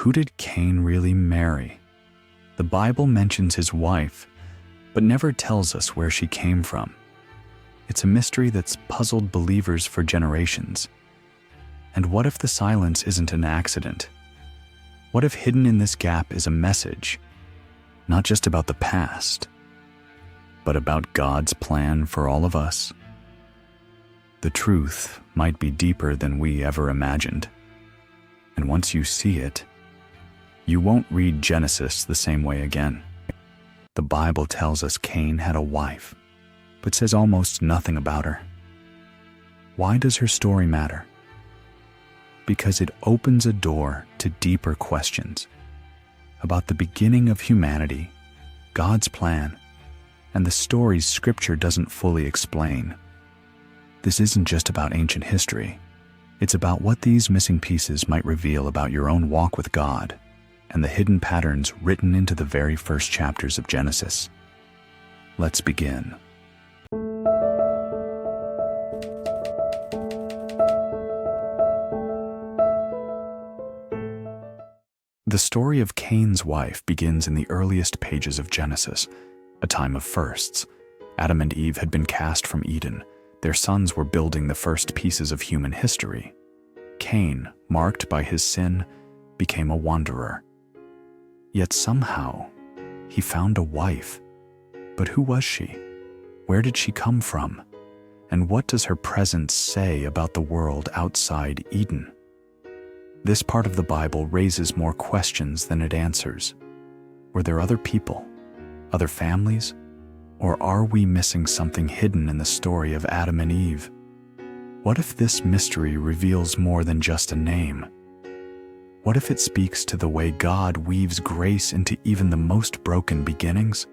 Who did Cain really marry? The Bible mentions his wife, but never tells us where she came from. It's a mystery that's puzzled believers for generations. And what if the silence isn't an accident? What if hidden in this gap is a message, not just about the past, but about God's plan for all of us? The truth might be deeper than we ever imagined. And once you see it, you won't read Genesis the same way again. The Bible tells us Cain had a wife, but says almost nothing about her. Why does her story matter? Because it opens a door to deeper questions about the beginning of humanity, God's plan, and the stories Scripture doesn't fully explain. This isn't just about ancient history. It's about what these missing pieces might reveal about your own walk with God and the hidden patterns written into the very first chapters of Genesis. Let's begin. The story of Cain's wife begins in the earliest pages of Genesis, a time of firsts. Adam and Eve had been cast from Eden. Their sons were building the first pieces of human history. Cain, marked by his sin, became a wanderer. Yet somehow, he found a wife. But who was she? Where did she come from? And what does her presence say about the world outside Eden? This part of the Bible raises more questions than it answers. Were there other people, other families? Or are we missing something hidden in the story of Adam and Eve? What if this mystery reveals more than just a name? What if it speaks to the way God weaves grace into even the most broken beginnings?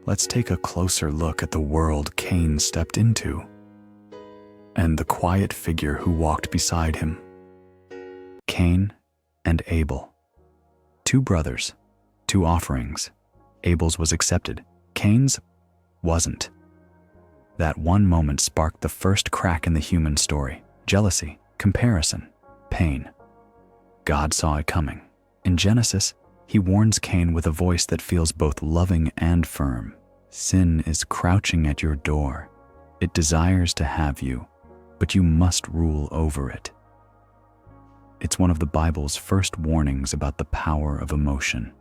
Let's take a closer look at the world Cain stepped into, and the quiet figure who walked beside him. Cain and Abel. Two brothers, two offerings. Abel's was accepted. Cain's wasn't. That one moment sparked the first crack in the human story. Jealousy, comparison, pain. God saw it coming. In Genesis, he warns Cain with a voice that feels both loving and firm. Sin is crouching at your door. It desires to have you, but you must rule over it. It's one of the Bible's first warnings about the power of emotion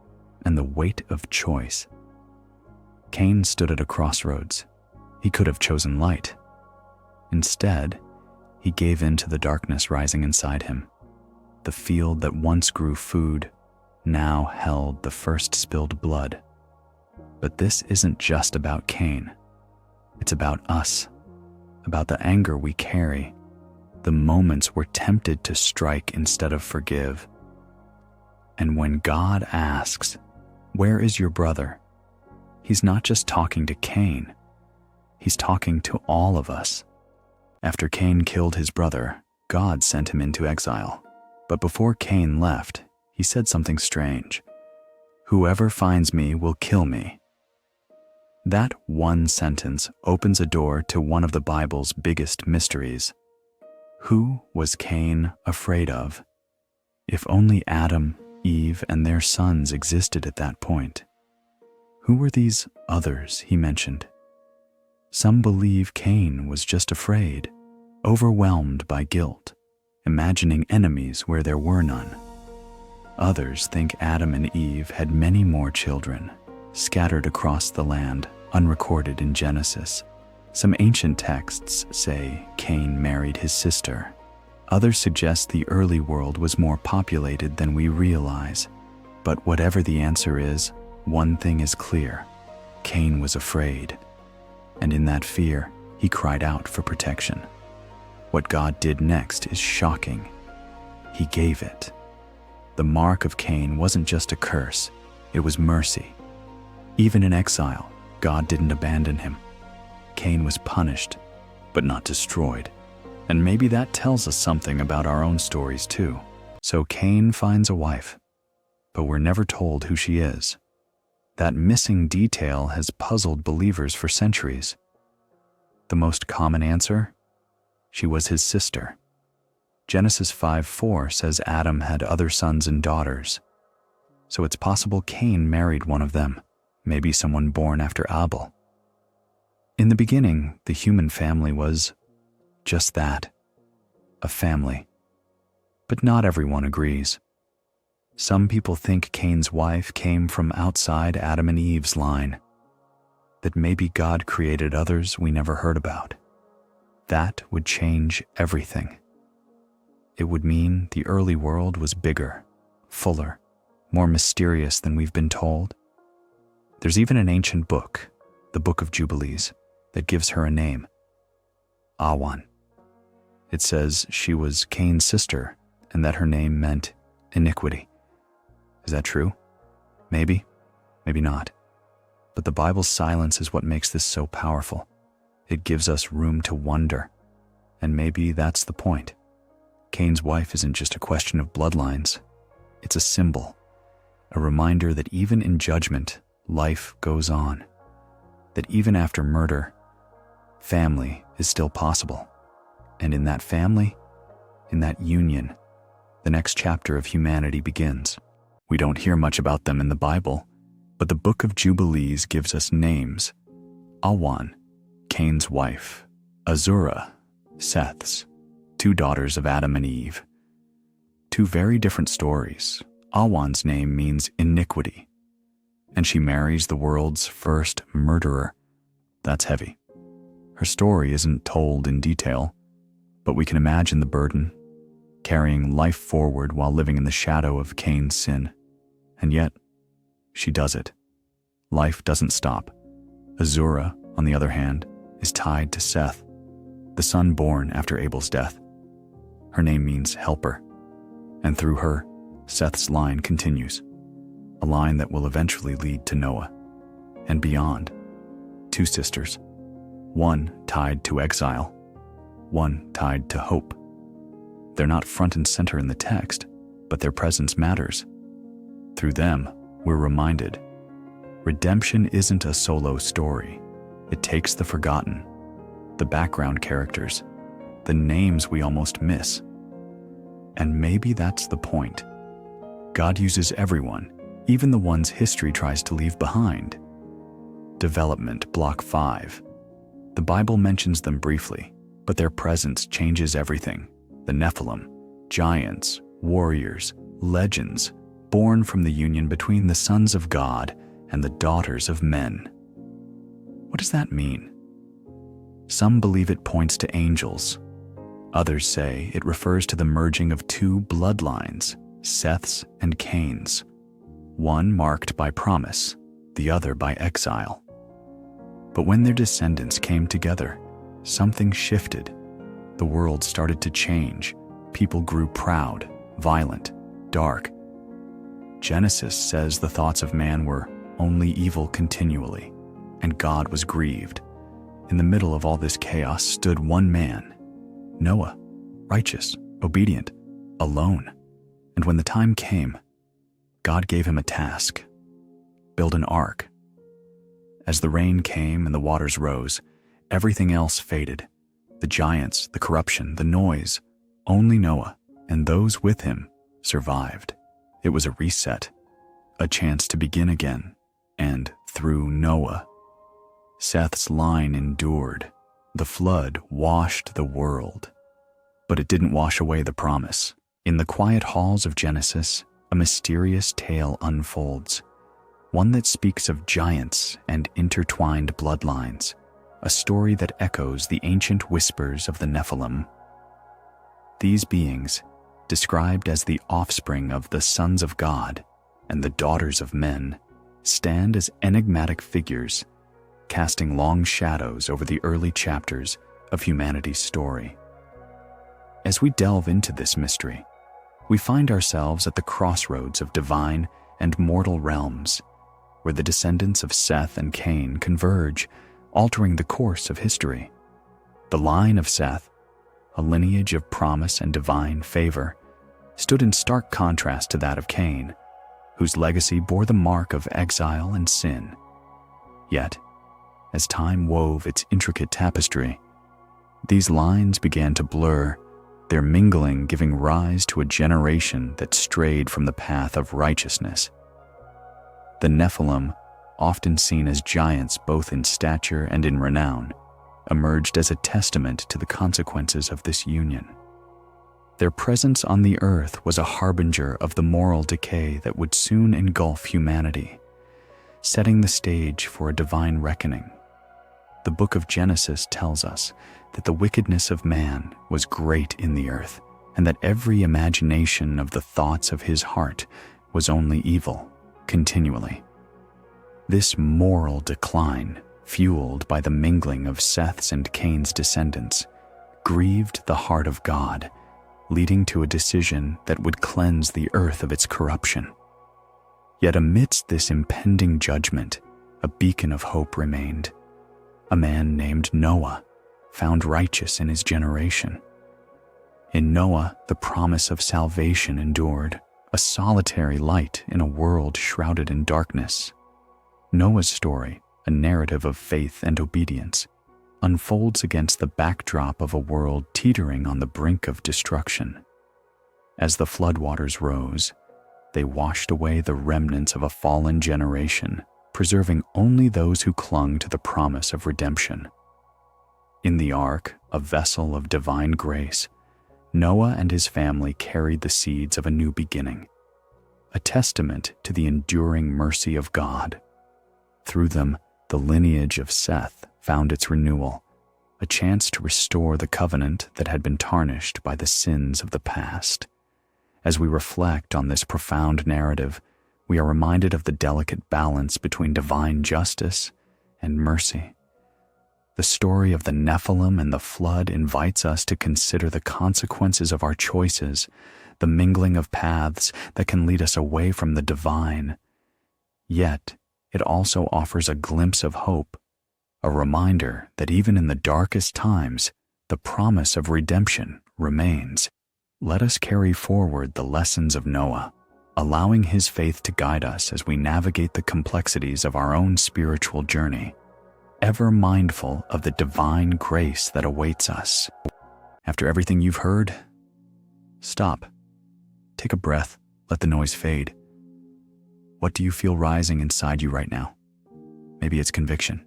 and the weight of choice. Cain stood at a crossroads. He could have chosen light. Instead, he gave in to the darkness rising inside him. The field that once grew food now held the first spilled blood. But this isn't just about Cain. It's about us, about the anger we carry, the moments we're tempted to strike instead of forgive. And when God asks, "Where is your brother?" He's not just talking to Cain. He's talking to all of us. After Cain killed his brother, God sent him into exile. But before Cain left, he said something strange. "Whoever finds me will kill me." That one sentence opens a door to one of the Bible's biggest mysteries. Who was Cain afraid of? If only Adam, Eve, and their sons existed at that point. Who were these others he mentioned? Some believe Cain was just afraid, overwhelmed by guilt, imagining enemies where there were none. Others think Adam and Eve had many more children, scattered across the land, unrecorded in Genesis. Some ancient texts say Cain married his sister. Others suggest the early world was more populated than we realize. But whatever the answer is, one thing is clear. Cain was afraid. And in that fear, he cried out for protection. What God did next is shocking. He gave it. The mark of Cain wasn't just a curse, it was mercy. Even in exile, God didn't abandon him. Cain was punished, but not destroyed. And maybe that tells us something about our own stories too. So Cain finds a wife, but we're never told who she is. That missing detail has puzzled believers for centuries. The most common answer? She was his sister. Genesis 5:4 says Adam had other sons and daughters. So it's possible Cain married one of them, maybe someone born after Abel. In the beginning, the human family was just that, a family. But not everyone agrees. Some people think Cain's wife came from outside Adam and Eve's line, that maybe God created others we never heard about. That would change everything. It would mean the early world was bigger, fuller, more mysterious than we've been told. There's even an ancient book, the Book of Jubilees, that gives her a name, Awan. It says she was Cain's sister and that her name meant iniquity. Is that true? Maybe, maybe not. But the Bible's silence is what makes this so powerful. It gives us room to wonder, and maybe that's the point. Cain's wife isn't just a question of bloodlines. It's a symbol, a reminder that even in judgment, life goes on. That even after murder, family is still possible. And in that family, in that union, the next chapter of humanity begins. We don't hear much about them in the Bible, but the Book of Jubilees gives us names. Awan, Cain's wife; Azura, Seth's, 2 daughters of Adam and Eve. 2 very different stories. Awan's name means iniquity, and she marries the world's first murderer. That's heavy. Her story isn't told in detail, but we can imagine the burden, carrying life forward while living in the shadow of Cain's sin. And yet, she does it. Life doesn't stop. Azura, on the other hand, is tied to Seth, the son born after Abel's death. Her name means helper, and through her, Seth's line continues, a line that will eventually lead to Noah, and beyond. 2 sisters, one tied to exile, one tied to hope. They're not front and center in the text, but their presence matters. Through them, we're reminded, redemption isn't a solo story. It takes the forgotten, the background characters, the names we almost miss. And maybe that's the point. God uses everyone, even the ones history tries to leave behind. Development, Block 5. The Bible mentions them briefly, but their presence changes everything. The Nephilim, giants, warriors, legends, born from the union between the sons of God and the daughters of men. What does that mean? Some believe it points to angels. Others say it refers to the merging of 2 bloodlines, Seth's and Cain's, one marked by promise, the other by exile. But when their descendants came together, something shifted. The world started to change. People grew proud, violent, dark. Genesis says the thoughts of man were only evil continually, and God was grieved. In the middle of all this chaos stood one man, Noah, righteous, obedient, alone. And when the time came, God gave him a task: build an ark. As the rain came and the waters rose, everything else faded. The giants, the corruption, the noise. Only Noah and those with him survived. It was a reset, a chance to begin again. And through Noah, Seth's line endured. The flood washed the world. But it didn't wash away the promise. In the quiet halls of Genesis, a mysterious tale unfolds. One that speaks of giants and intertwined bloodlines. A story that echoes the ancient whispers of the Nephilim. These beings, described as the offspring of the sons of God and the daughters of men, stand as enigmatic figures, casting long shadows over the early chapters of humanity's story. As we delve into this mystery, we find ourselves at the crossroads of divine and mortal realms, where the descendants of Seth and Cain converge, altering the course of history. The line of Seth, a lineage of promise and divine favor, stood in stark contrast to that of Cain, whose legacy bore the mark of exile and sin. Yet, as time wove its intricate tapestry, these lines began to blur, their mingling giving rise to a generation that strayed from the path of righteousness. The Nephilim, often seen as giants both in stature and in renown, emerged as a testament to the consequences of this union. Their presence on the earth was a harbinger of the moral decay that would soon engulf humanity, setting the stage for a divine reckoning. The book of Genesis tells us that the wickedness of man was great in the earth, and that every imagination of the thoughts of his heart was only evil, continually. This moral decline, fueled by the mingling of Seth's and Cain's descendants, grieved the heart of God, leading to a decision that would cleanse the earth of its corruption. Yet amidst this impending judgment, a beacon of hope remained. A man named Noah, found righteous in his generation. In Noah, the promise of salvation endured, a solitary light in a world shrouded in darkness. Noah's story, a narrative of faith and obedience, unfolds against the backdrop of a world teetering on the brink of destruction. As the floodwaters rose, they washed away the remnants of a fallen generation, preserving only those who clung to the promise of redemption. In the ark, a vessel of divine grace, Noah and his family carried the seeds of a new beginning, a testament to the enduring mercy of God. Through them, the lineage of Seth found its renewal, a chance to restore the covenant that had been tarnished by the sins of the past. As we reflect on this profound narrative, we are reminded of the delicate balance between divine justice and mercy. The story of the Nephilim and the flood invites us to consider the consequences of our choices, the mingling of paths that can lead us away from the divine. Yet, it also offers a glimpse of hope, a reminder that even in the darkest times, the promise of redemption remains. Let us carry forward the lessons of Noah, allowing his faith to guide us as we navigate the complexities of our own spiritual journey, ever mindful of the divine grace that awaits us. After everything you've heard, stop. Take a breath, let the noise fade. What do you feel rising inside you right now? Maybe it's conviction.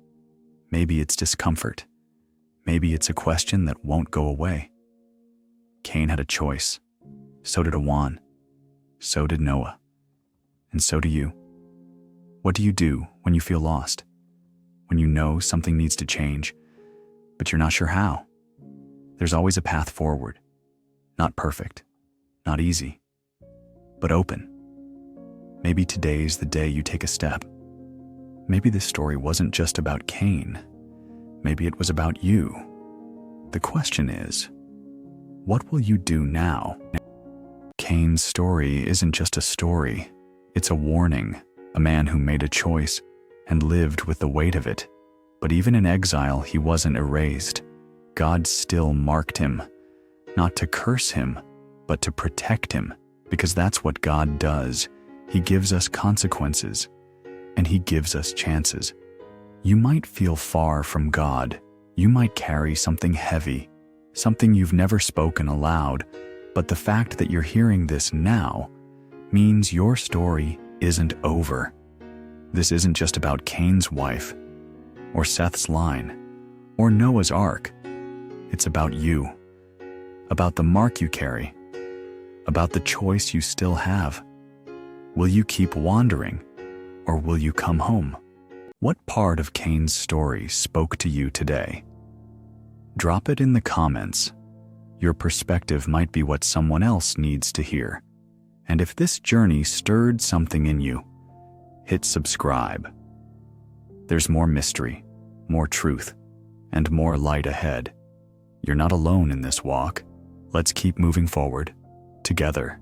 Maybe it's discomfort. Maybe it's a question that won't go away. Cain had a choice. So did Awan. So did Noah. And so do you. What do you do when you feel lost? When you know something needs to change, but you're not sure how? There's always a path forward. Not perfect, not easy, but open. Maybe today's the day you take a step. Maybe this story wasn't just about Cain. Maybe it was about you. The question is, what will you do now? Cain's story isn't just a story. It's a warning, a man who made a choice and lived with the weight of it. But even in exile, he wasn't erased. God still marked him, not to curse him, but to protect him, because that's what God does. He gives us consequences, and he gives us chances. You might feel far from God. You might carry something heavy, something you've never spoken aloud, but the fact that you're hearing this now means your story isn't over. This isn't just about Cain's wife, or Seth's line, or Noah's ark. It's about you, about the mark you carry, about the choice you still have. Will you keep wandering, or will you come home? What part of Cain's story spoke to you today? Drop it in the comments. Your perspective might be what someone else needs to hear. And if this journey stirred something in you, hit subscribe. There's more mystery, more truth, and more light ahead. You're not alone in this walk. Let's keep moving forward, together.